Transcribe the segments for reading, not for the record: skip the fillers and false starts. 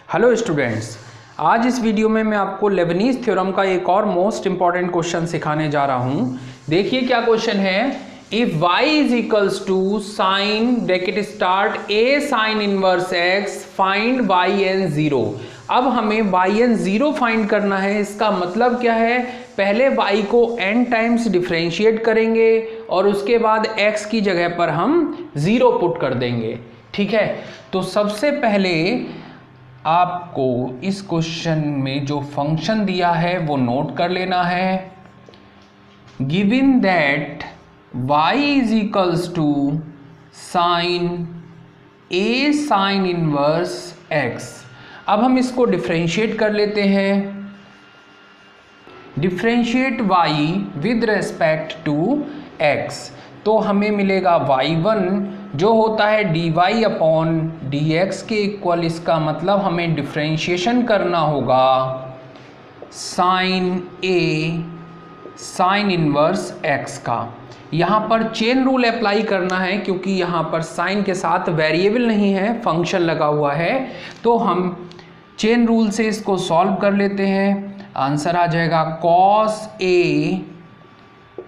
Hello students, आज इस video में मैं आपको लेबनीज़ थ्योरम का एक और मोस्ट इंपॉर्टेंट क्वेश्चन सिखाने जा रहा हूँ। देखिए क्या क्वेश्चन है। If y is equals to sine bracket start a sine inverse x find yn 0। अब हमें yn 0 फाइंड करना है। इसका मतलब क्या है, पहले y को n टाइम्स डिफरेंशिएट करेंगे और उसके बाद x की जगह पर हम 0 पुट कर देंगे। ठीक है, तो सबसे पहले आपको इस क्वेश्चन में जो फंक्शन दिया है वो नोट कर लेना है। Given that y is equals to sine a sine inverse x। अब हम इसको डिफरेंशिएट कर लेते हैं। Differentiate y with respect to x, तो हमें मिलेगा y1 जो होता है dy अपॉन dx के इक्वल। इसका मतलब हमें डिफरेंशिएशन करना होगा sine a sine inverse x का। यहाँ पर चेन रूल अप्लाई करना है क्योंकि यहाँ पर साइन के साथ वेरिएबल नहीं है, फंक्शन लगा हुआ है। तो हम चेन रूल से इसको सॉल्व कर लेते हैं। आंसर आ जाएगा cos a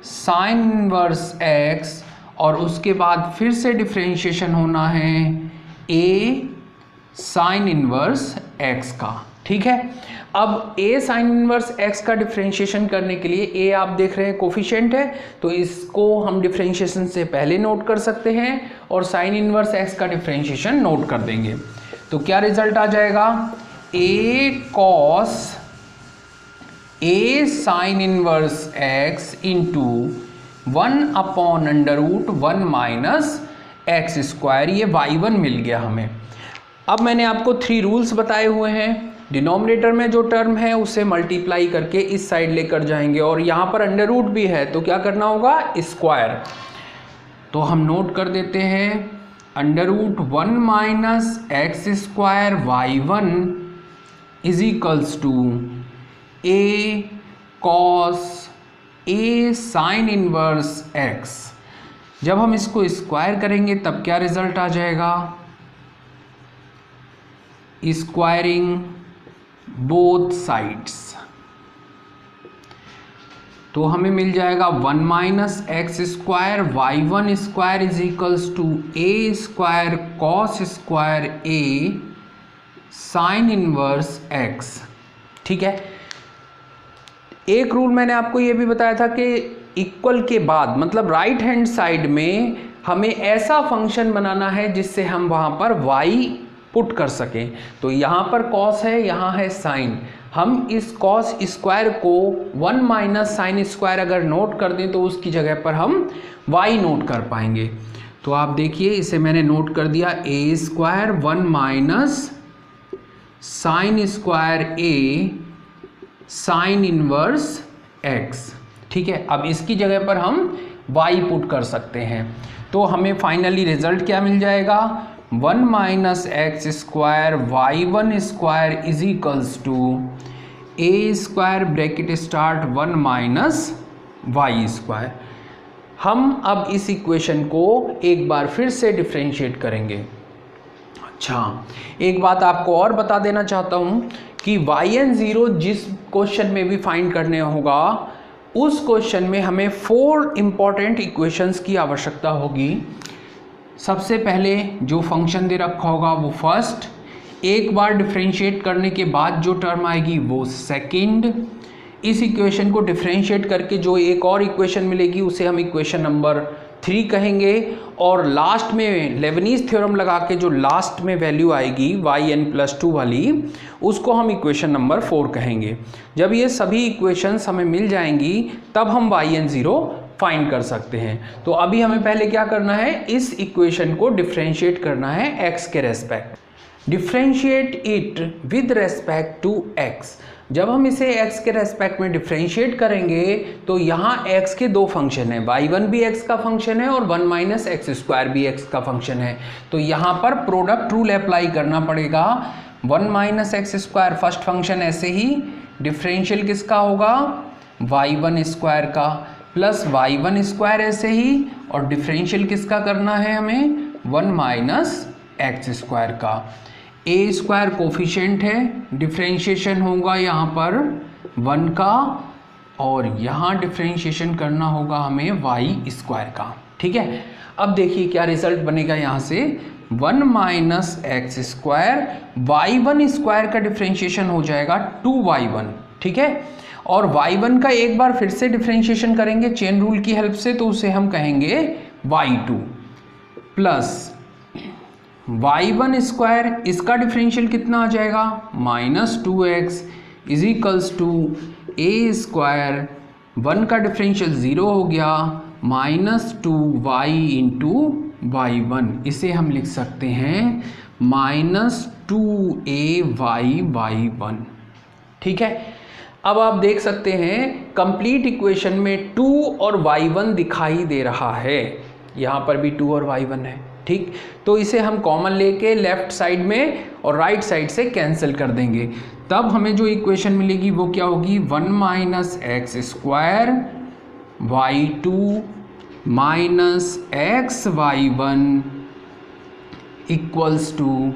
sine inverse x और उसके बाद फिर से डिफरेंशिएशन होना है a साइन इनवर्स x का। ठीक है, अब a साइन इनवर्स x का डिफरेंशिएशन करने के लिए a आप देख रहे हैं कोफिशिएंट है, तो इसको हम डिफरेंशिएशन से पहले नोट कर सकते हैं और साइन इनवर्स x का डिफरेंशिएशन नोट कर देंगे। तो क्या रिजल्ट आ जाएगा, a cos a sine inverse x into 1 upon under root 1 minus x square, ये y1 मिल गया हमें। अब मैंने आपको 3 रूल्स बताए हुए हैं। डिनोमिनेटर में जो टर्म है उसे मल्टीप्लाई करके इस साइड लेकर जाएंगे और यहाँ पर अंडर रूट भी है तो क्या करना होगा, स्क्वायर। तो हम नोट कर देते हैं under root 1 minus x square y1 is equals to a cos a sine inverse x। जब हम इसको स्क्वायर करेंगे तब क्या रिजल्ट आ जाएगा, स्क्वायरिंग बोथ साइड्स, तो हमें मिल जाएगा 1 minus x square y1 square is equals to a square cos square a sine inverse x। ठीक है, एक रूल मैंने आपको ये भी बताया था कि इक्वल के बाद मतलब राइट हैंड साइड में हमें ऐसा फंक्शन बनाना है जिससे हम वहाँ पर y पुट कर सकें। तो यहाँ पर cos है, यहाँ है साइन। हम इस cos स्क्वायर को 1 माइनस साइन स्क्वायर अगर नोट कर दें तो उसकी जगह पर हम y नोट कर पाएंगे। तो आप देखिए इसे मैंने नोट कर दिया, a square 1 minus sine square a sine inverse x। ठीक है, अब इसकी जगह पर हम y पुट कर सकते हैं। तो हमें फाइनली रिजल्ट क्या मिल जाएगा, 1 minus x square y1 square is equals to a square bracket start 1 minus y square. हम अब इस इक्वेशन को एक बार फिर से डिफरेंशिएट करेंगे। अच्छा, एक बात आपको और बता देना चाहता हूँ कि yn 0 जिस क्वेश्चन में भी फाइंड करने होगा उस क्वेश्चन में हमें 4 इंपॉर्टेंट इक्वेशंस की आवश्यकता होगी। सबसे पहले जो फंक्शन दे रखा होगा वो फर्स्ट, एक बार डिफरेंशिएट करने के बाद जो टर्म आएगी वो सेकंड। इस इक्वेशन को डिफरेंशिएट करके जो एक और इक्वेशन मिलेगी उसे हम इक्वेशन नंबर 3 कहेंगे और लास्ट में लेबनीज़ थ्योरम लगा के जो लास्ट में वैल्यू आएगी yn+2 वाली उसको हम इक्वेशन नंबर 4 कहेंगे। जब ये सभी इक्वेशंस हमें मिल जाएंगी तब हम yn 0 फाइंड कर सकते हैं। तो अभी हमें पहले क्या करना है, इस इक्वेशन को डिफरेंशिएट करना है x के respect. Differentiate it with respect to x। जब हम इसे x के रेस्पेक्ट में डिफरेंशिएट करेंगे तो यहाँ x के 2 फंक्शन हैं, y1 भी x का फंक्शन है और 1 माइनस एक्स स्क्वायर भी x का फंक्शन है। तो यहाँ पर प्रोडक्ट रूल अप्लाई करना पड़ेगा। 1 minus x square first function ऐसे ही, डिफरेंशियल किसका होगा, y1 स्क्वायर का, प्लस y1 स्क्वायर ऐसे ही, और डिफरेंशियल किसका करना है हमें, 1 माइनस एक्स स्क्वायर का। ए स्क्वायर कोफिशिएंट है, डिफ्रेंशिएशन होगा यहाँ पर 1 का, और यहाँ डिफ्रेंशिएशन करना होगा हमें वाई स्क्वायर का। ठीक है, अब देखिए क्या रिजल्ट बनेगा यहाँ से, 1 minus x square, y1 square का डिफ्रेंशिएशन हो जाएगा 2y1। ठीक है, और y1 का एक बार फिर से डिफ्रेंशिएशन करेंगे चेन रूल की हेल्प से, तो उसे हम कहेंगे y2 प्लस y1 स्क्वायर, इसका डिफरेंशियल कितना आ जाएगा, -2x is equals to A square, 1 का डिफरेंशियल 0 हो गया, -2y इंटू y1, इसे हम लिख सकते हैं -2ay1। ठीक है, अब आप देख सकते हैं कंप्लीट इक्वेशन में 2 और y1 दिखाई दे रहा है, यहाँ पर भी 2 और y1 है। ठीक, तो इसे हम कॉमन लेके लेफ्ट साइड में और राइट साइड से कैंसिल कर देंगे, तब हमें जो इक्वेशन मिलेगी वो क्या होगी, 1 minus x square y2 minus X y1 equals to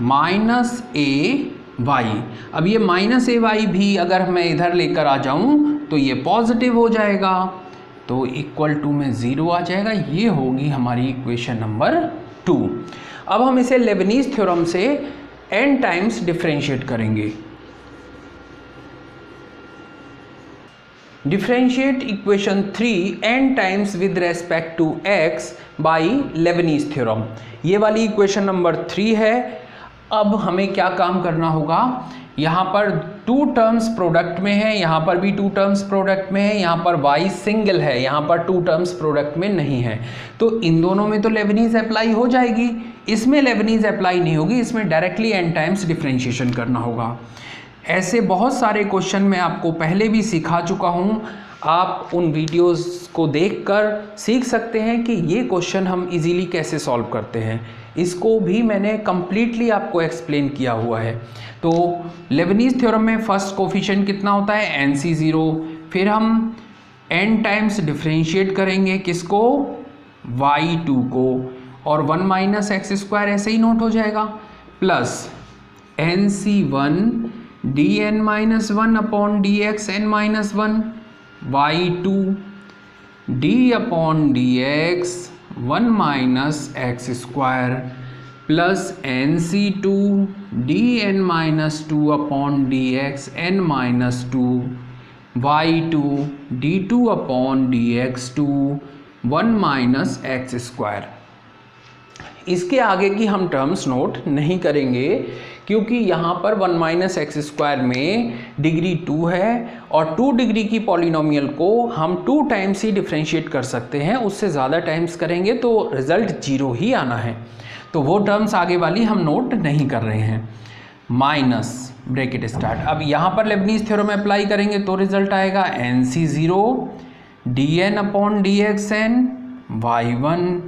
minus A Y. अब ये माइनस ए वाई भी अगर मैं इधर लेकर आ जाऊं तो ये पॉजिटिव हो जाएगा, तो इक्वल टू में 0 आ जाएगा। ये होगी हमारी इक्वेशन नंबर 2। अब हम इसे लेबनीज थ्योरम से n टाइम्स डिफरेंशिएट करेंगे। Differentiate equation 3 n times with respect to x by Leibniz theorem. ये वाली इक्वेशन नंबर 3 है। अब हमें क्या काम करना होगा, यहाँ पर 2 टर्म्स प्रोडक्ट में है, यहाँ पर भी 2 टर्म्स प्रोडक्ट में है, यहाँ पर y सिंगल है, यहाँ पर 2 टर्म्स प्रोडक्ट में नहीं है, तो इन दोनों में तो लेबनीज अप्लाई हो जाएगी, इसमें लेबनीज अप्लाई नहीं होगी, इसमें डायरेक्टली n टाइम्स डिफरेंशिएशन करना होगा। ऐसे बहुत सारे क्वेश्चन मैं आपको पहले भी सिखा चुका हूँ, आप उन वीडियोस को देखकर सीख सकते हैं कि ये क्वेश्चन हम इजीली कैसे सॉल्व करते हैं। इसको भी मैंने कम्प्लीटली आपको एक्सप्लेन किया हुआ है। तो लेबनीज थ्योरम में फर्स्ट कोफिशिएंट कितना होता है, NC0, फिर हम n टाइम्स डिफरेंशिएट करेंगे किसको, y2 को, और 1 माइनस एक्स स्क्वायर ऐसे ही नोट हो जाएगा, plus NC1 dn minus 1 upon dx n-1, y2 d upon dx 1 minus x square plus NC2 dn minus 2 upon dx n-2, y2 d2 upon dx2 1 minus x square. इसके आगे की हम terms note नहीं करेंगे क्योंकि यहाँ पर 1 माइनस एक्स स्क्वायर में डिग्री 2 है और 2 डिग्री की पॉलिनोमियल को हम 2 टाइम्स ही डिफरेंशिएट कर सकते हैं, उससे ज़्यादा टाइम्स करेंगे तो रिज़ल्ट 0 ही आना है, तो वो टर्म्स आगे वाली हम नोट नहीं कर रहे हैं। माइनस ब्रैकेट स्टार्ट, अब यहाँ पर लेबनीज थ्योरम अप्लाई करेंगे तो रिजल्ट आएगा NC0 dn upon dxn y1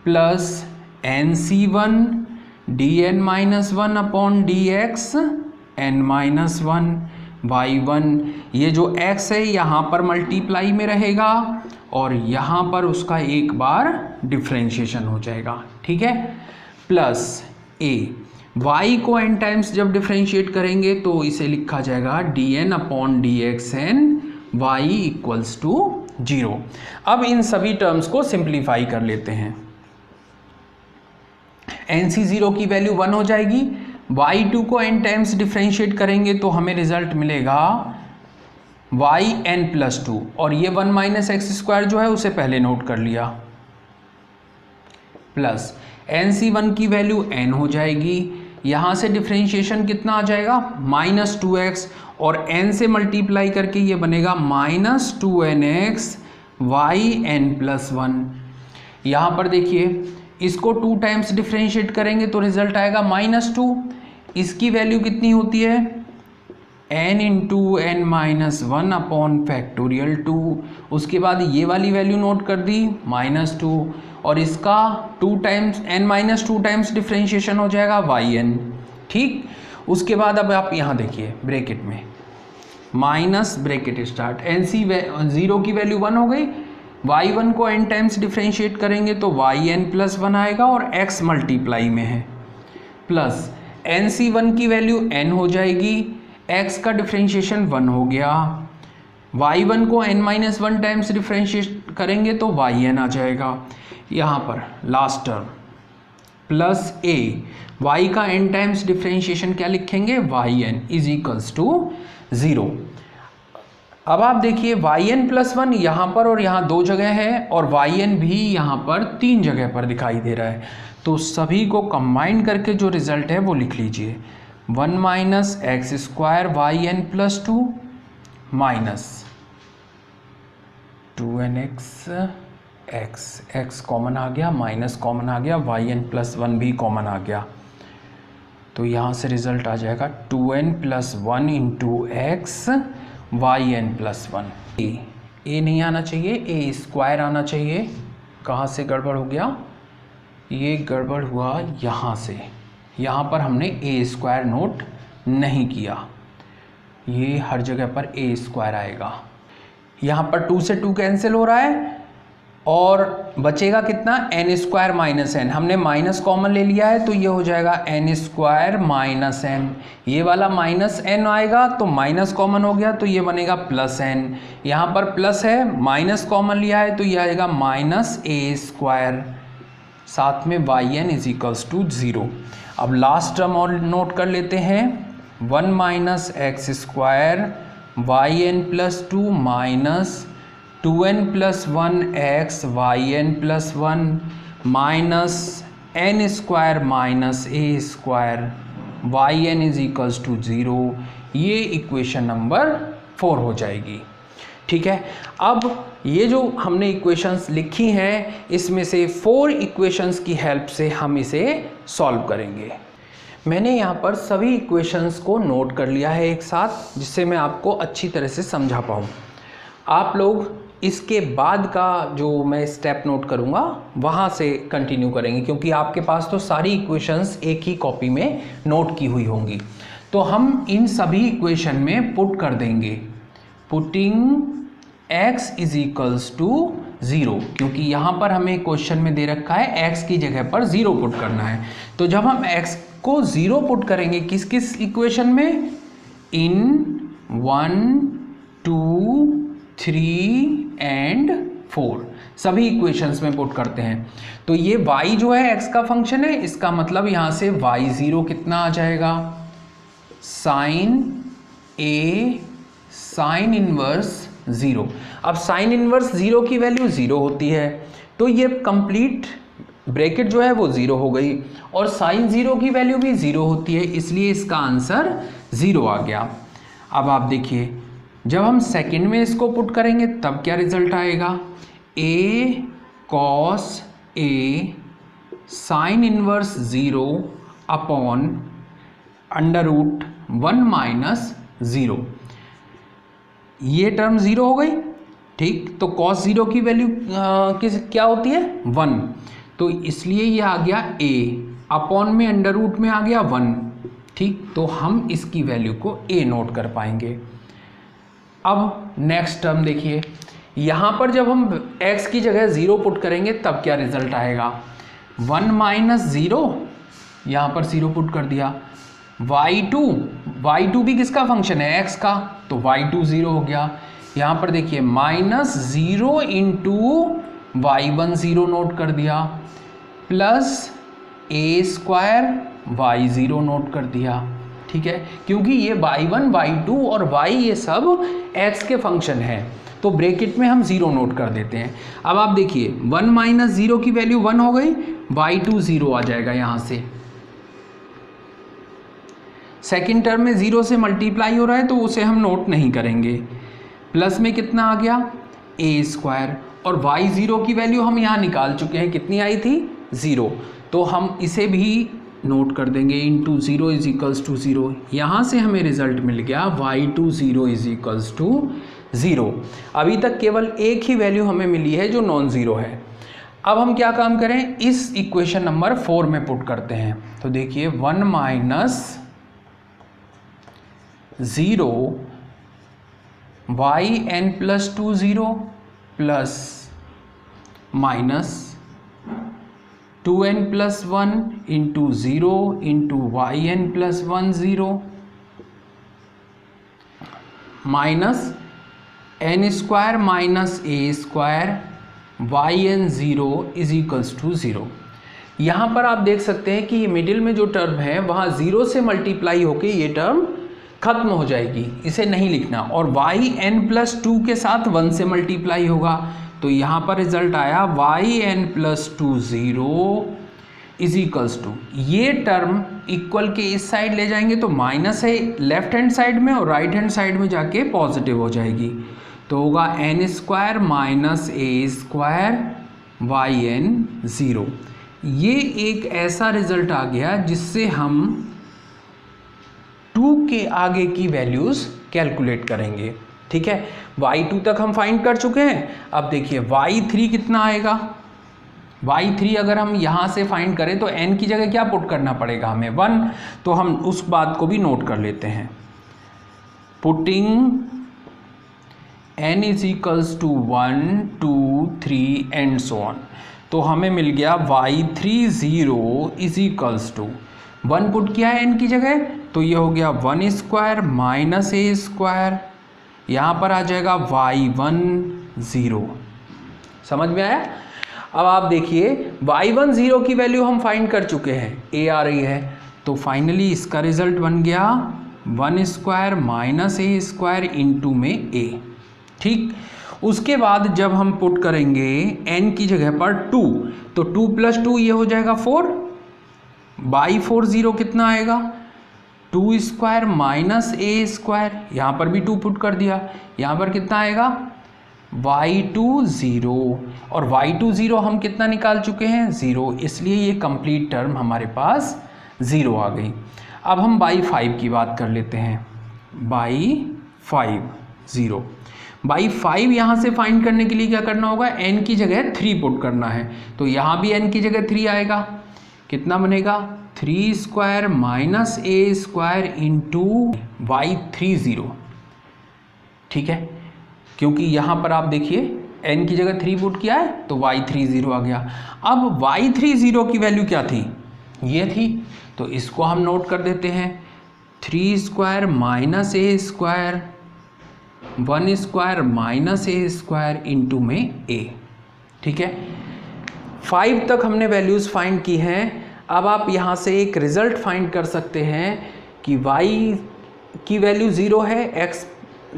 plus NC1 dn minus 1 upon dx n-1 y1, ये जो x है यहाँ पर मल्टीप्लाई में रहेगा और यहाँ पर उसका एक बार डिफरेंशिएशन हो जाएगा, ठीक है, प्लस a, y को n टाइम्स जब डिफरेंशिएट करेंगे तो इसे लिखा जाएगा dn upon dxn y equals to 0। अब इन सभी टर्म्स को सिंप्लीफाई कर लेते हैं। NC0 की वैल्यू 1 हो जाएगी, y2 को n टाइम्स डिफरेंशिएट करेंगे तो हमें रिजल्ट मिलेगा yn+2, और ये 1 माइनस एक्स स्क्वायर जो है उसे पहले नोट कर लिया, प्लस NC1 की वैल्यू n हो जाएगी, यहाँ से डिफरेंशिएशन कितना आ जाएगा -2x, और n से मल्टीप्लाई करके ये बनेगा -2nx yn+1। यहाँ पर देखिए इसको 2 टाइम्स डिफरेंशिएट करेंगे तो रिजल्ट आएगा -2, इसकी वैल्यू कितनी होती है n into n-1 upon factorial 2, उसके बाद ये वाली वैल्यू नोट कर दी -2, और इसका 2 टाइम्स n-2 टाइम्स डिफरेंशिएशन हो जाएगा yn, ठीक। उसके बाद अब आप यहाँ देखिए ब्रैकेट में माइनस ब्रैकेट स्टार्ट, NC0 की वैल्यू 1 हो गई, y1 को n टाइम्स डिफरेंशिएट करेंगे तो yn+1 आएगा और x मल्टीप्लाई में है, प्लस NC1 की वैल्यू n हो जाएगी, x का डिफ्रेंशिएशन 1 हो गया, y1 को n-1 टाइम्स डिफ्रेंशिएट करेंगे तो yn आ जाएगा। यहाँ पर last term plus a, y का n टाइम्स डिफ्रेंशिएशन क्या लिखेंगे, yn इज इक्वल्स टू 0। अब आप देखिए yn प्लस 1 यहाँ पर और यहाँ 2 जगह है, और yn भी यहाँ पर 3 जगह पर दिखाई दे रहा है, तो सभी को कंबाइन करके जो रिजल्ट है वो लिख लीजिए, 1 minus x square yn plus 2 minus 2nx x common आ गया, माइनस कॉमन आ गया, yn प्लस 1 भी कॉमन आ गया, तो यहाँ से रिजल्ट आ जाएगा 2n plus 1 into x yn plus 1। ए नहीं आना चाहिए, ए स्क्वायर आना चाहिए। कहाँ से गड़बड़ हो गया, ये गड़बड़ हुआ यहाँ से, यहाँ पर हमने ए स्क्वायर नोट नहीं किया, ये हर जगह पर ए स्क्वायर आएगा। यहाँ पर 2 से 2 कैंसिल हो रहा है और बचेगा कितना, n स्क्वायर माइनस n, हमने माइनस कॉमन ले लिया है तो ये हो जाएगा n स्क्वायर माइनस n, ये वाला माइनस n आएगा तो माइनस कॉमन हो गया तो ये बनेगा प्लस n, यहाँ पर प्लस है, माइनस कॉमन लिया है तो ये आएगा माइनस a स्क्वायर, साथ में yn इज इक्वल्स टू 0। अब लास्ट टर्म और नोट कर लेते हैं, 1 minus x square yn plus 2 minus 2n plus 1x yn plus 1 minus n square minus a square yn is equals to 0। ये equation number 4 हो जाएगी। ठीक है, अब ये जो हमने इक्वेशंस लिखी हैं इसमें से 4 इक्वेशंस की हेल्प से हम इसे सॉल्व करेंगे। मैंने यहाँ पर सभी इक्वेशंस को नोट कर लिया है एक साथ, जिससे मैं आपको अच्छी तरह से समझा पाऊँ। आप लोग इसके बाद का जो मैं स्टेप नोट करूँगा वहाँ से कंटिन्यू करेंगे, क्योंकि आपके पास तो सारी इक्वेशंस एक ही कॉपी में नोट की हुई होंगी। तो हम इन सभी इक्वेशन में पुट कर देंगे, putting x is equals to 0, क्योंकि यहाँ पर हमें क्वेश्चन में दे रखा है x की जगह पर 0 पुट करना है। तो जब हम x को 0 पुट करेंगे किस किस इक्वेशन में, इन 1 2 3 एंड 4 सभी इक्वेशंस में पुट करते हैं। तो ये y जो है x का फंक्शन है, इसका मतलब यहाँ से y0 कितना आ जाएगा, साइन a साइन इनवर्स 0। अब साइन इनवर्स 0 की वैल्यू 0 होती है, तो ये कंप्लीट ब्रैकेट जो है वो 0 हो गई, और साइन 0 की वैल्यू भी 0 होती है, इसलिए इसका आंसर 0 आ गया। अब आप देखिए जब हम सेकंड में इसको पुट करेंगे तब क्या रिजल्ट आएगा, a cos a sine inverse 0 upon under root 1 minus 0, ये टर्म 0 हो गई। ठीक, तो cos 0 की वैल्यू क्या होती है, 1, तो इसलिए ये आ गया a अपॉन में अंडर रूट में आ गया 1। ठीक, तो हम इसकी वैल्यू को a नोट कर पाएंगे। अब नेक्स्ट टर्म देखिए, यहाँ पर जब हम x की जगह 0 पुट करेंगे तब क्या रिजल्ट आएगा, 1 माइनस 0, यहाँ पर 0 पुट कर दिया, y2 भी किसका फंक्शन है, x का, तो y2 0 हो गया। यहाँ पर देखिए माइनस 0 इंटू y1 0 नोट कर दिया, plus a square y0 note कर दिया। ठीक है, क्योंकि ये y1 y2 और y ये सब x के फंक्शन है, तो ब्रैकेट में हम 0 नोट कर देते हैं। अब आप देखिए 1 माइनस 0 की वैल्यू 1 हो गई, y2 0 आ जाएगा यहाँ से। सेकेंड टर्म में 0 से मल्टीप्लाई हो रहा है तो उसे हम नोट नहीं करेंगे। प्लस में कितना आ गया, a स्क्वायर, और y0 की वैल्यू हम यहाँ निकाल चुके हैं, कितनी आई थी, 0, तो हम इसे भी नोट कर देंगे, इंटू 0 इज इक्वल्स टू 0। यहाँ से हमें रिजल्ट मिल गया y2 0 इज इक्वल्स टू 0। अभी तक केवल एक ही वैल्यू हमें मिली है जो नॉन ज़ीरो है। अब हम क्या काम करें, इस इक्वेशन नंबर 4 में पुट करते हैं। तो देखिए 1 minus 0 yn plus 2 0 plus minus 2n plus 1 into 0 into yn plus 1 0 minus n square minus a square yn 0 is equals to 0। यहाँ पर आप देख सकते हैं कि ये मिडिल में जो टर्म है वहाँ 0 से मल्टीप्लाई होके ये टर्म खत्म हो जाएगी, इसे नहीं लिखना। और yn प्लस 2 के साथ 1 से मल्टीप्लाई होगा, तो यहाँ पर रिजल्ट आया yn plus 2 0 is equals to, ये टर्म इक्वल के इस साइड ले जाएंगे तो माइनस है लेफ्ट हैंड साइड में और राइट हैंड साइड में जाके पॉजिटिव हो जाएगी, तो होगा n square minus a square yn 0। ये एक ऐसा रिजल्ट आ गया जिससे हम 2 के आगे की वैल्यूज़ कैलकुलेट करेंगे। ठीक है, y2 तक हम फाइंड कर चुके हैं। अब देखिए y3 कितना आएगा। y3 अगर हम यहाँ से फाइंड करें तो n की जगह क्या पुट करना पड़ेगा हमें 1, तो हम उस बात को भी नोट कर लेते हैं। Putting n is equals to 1 2 3 and so on, तो हमें मिल गया y3 0 is equals to 1 put किया है n की जगह, तो ये हो गया 1 स्क्वायर माइनस a स्क्वायर, यहाँ पर आ जाएगा y1 0। समझ में आया। अब आप देखिए y1 0 की वैल्यू हम फाइंड कर चुके हैं, a आ रही है, तो फाइनली इसका रिजल्ट बन गया 1 square minus a square into में a। ठीक, उसके बाद जब हम पुट करेंगे n की जगह पर 2, तो 2 प्लस 2 ये हो जाएगा 4, बाई 4 0 कितना आएगा 2 स्क्वायर माइनस a स्क्वायर, यहाँ पर भी 2 पुट कर दिया, यहाँ पर कितना आएगा y2 0, और y2 0 हम कितना निकाल चुके हैं 0, इसलिए ये कंप्लीट टर्म हमारे पास 0 आ गई। अब हम बाई 5 की बात कर लेते हैं, बाई 5 0। बाई 5 यहाँ से फाइंड करने के लिए क्या करना होगा, n की जगह 3 पुट करना है, तो यहाँ भी n की जगह 3 आएगा, कितना बनेगा 3 square minus a square into y3 0। ठीक है, क्योंकि यहाँ पर आप देखिए n की जगह 3 पुट किया है तो y3 0 आ गया। अब y3 0 की वैल्यू क्या थी, ये थी, तो इसको हम नोट कर देते हैं 3 square minus a square 1 square minus a square into में a। ठीक है, 5 तक हमने वैल्यूज़ फाइंड की हैं। अब आप यहाँ से एक रिज़ल्ट फाइंड कर सकते हैं कि y की वैल्यू 0 है, x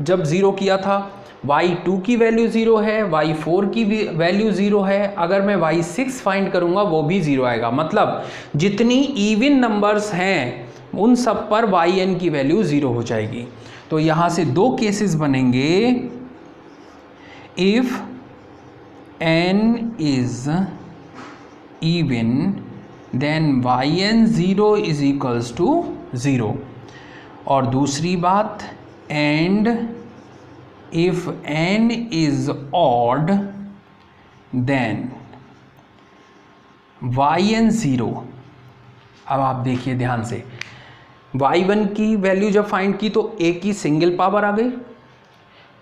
जब 0 किया था, y2 की वैल्यू 0 है, y4 की वैल्यू 0 है, अगर मैं y6 फाइंड करूँगा वो भी 0 आएगा। मतलब जितनी इवन नंबर्स हैं उन सब पर yn की वैल्यू 0 हो जाएगी। तो यहाँ से 2 केसेस बनेंगे, if n is even then yn 0 is equals to 0, और दूसरी बात and if n is odd then yn 0। अब आप देखिए ध्यान से, y1 की वैल्यू जब फाइंड की तो a की सिंगल पावर आ गई,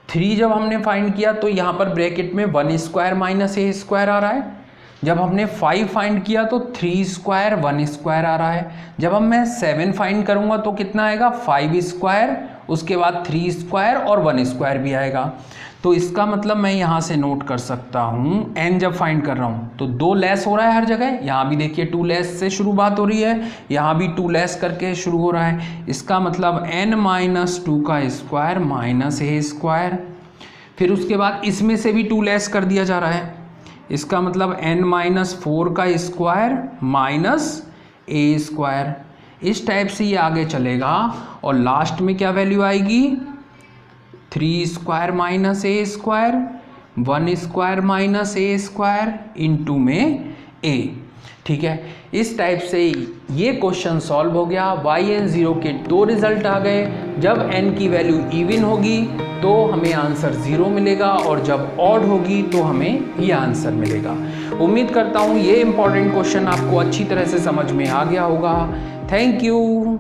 3 जब हमने फाइंड किया तो यहाँ पर ब्रैकेट में 1 स्क्वायर माइनस a स्क्वायर आ रहा है, जब हमने 5 फाइंड किया तो 3 स्क्वायर 1 स्क्वायर आ रहा है, जब हम मैं 7 फाइंड करूँगा तो कितना आएगा 5 स्क्वायर, उसके बाद 3 स्क्वायर और 1 स्क्वायर भी आएगा। तो इसका मतलब मैं यहाँ से नोट कर सकता हूँ n जब फाइंड कर रहा हूँ तो 2 लेस हो रहा है हर जगह, यहाँ भी देखिए 2 लेस से शुरुआत हो रही है, यहाँ भी 2 लेस करके शुरू हो रहा है। इसका मतलब n माइनस 2 का स्क्वायर माइनस a स्क्वायर, फिर उसके बाद इसमें से भी 2 लेस कर दिया जा रहा है, इसका मतलब n माइनस 4 का स्क्वायर माइनस a स्क्वायर। इस टाइप से ये आगे चलेगा और लास्ट में क्या वैल्यू आएगी 3 square minus a square 1 square minus a square into में a। ठीक है, इस टाइप से ये क्वेश्चन सॉल्व हो गया। yn 0 के 2 रिजल्ट आ गए। जब n की वैल्यू इवन होगी तो हमें आंसर 0 मिलेगा और जब ऑड होगी तो हमें ये आंसर मिलेगा। उम्मीद करता हूँ ये इंपॉर्टेंट क्वेश्चन आपको अच्छी तरह से समझ में आ गया होगा। Thank you.